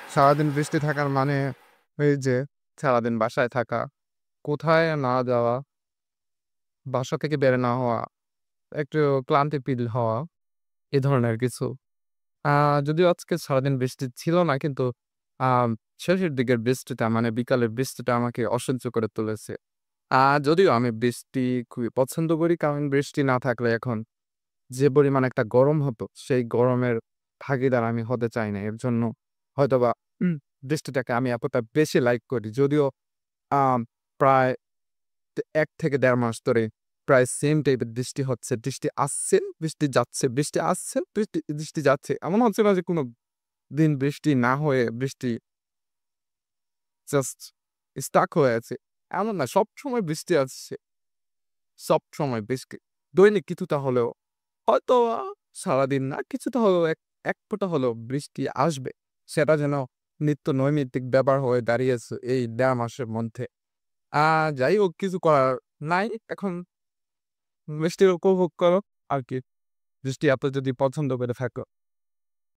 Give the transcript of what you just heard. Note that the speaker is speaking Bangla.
সারাদিন বৃষ্টি থাকার মানে এই যে সারাদিন বাসায় থাকা, কোথায় না যাওয়া, বাসা থেকে বের না হওয়া, একটু ক্লান্তি ফিল হওয়া, এ ধরনের কিছু। আ যদিও আজকে সারাদিন বৃষ্টি ছিল না কিন্তু আম শেষের দিকের বৃষ্টিটা মানে বিকালের বৃষ্টিটা আমাকে অসহ্য করে তুলেছে। যদিও আমি বৃষ্টি খুবই পছন্দ করি কারণ বৃষ্টি না থাকলে এখন যে পরিমাণ একটা গরম হতো, সেই গরমের ভাগীদার আমি হতে চাই না। এর জন্য হয়তোবা উম বৃষ্টিটাকে আমি এতটা বেশি লাইক করি। যদিও আম প্রায় ১ থেকে ১.৫ মাস ধরে প্রায় সেম টাইপের বৃষ্টি হচ্ছে। বৃষ্টি আসছে, বৃষ্টি যাচ্ছে, বৃষ্টি আসছে, বৃষ্টি যাচ্ছে। এমন হচ্ছে না যে কোনো দিন বৃষ্টি না হয়ে বৃষ্টি জাস্ট স্টাক হয়ে আছে। এমন না, সবসময় বৃষ্টি আসছে। সবসময় বৃষ্টি। দৈনিক কিছুটা হলেও হয়তোবা সারাদিন না, কিছুটা হলেও এক ফোঁটা হলেও বৃষ্টি আসবে। সেটা যেন নিত্য নৈমিত্তিক ব্যাপার হয়ে দাঁড়িয়েছে এই ১.৫ মাসের মধ্যে। আ যাই হোক কিছু করার নাই। এখন বৃষ্টি উপভোগ করো আরকি। বৃষ্টি এত যদি পছন্দ করে থাকো।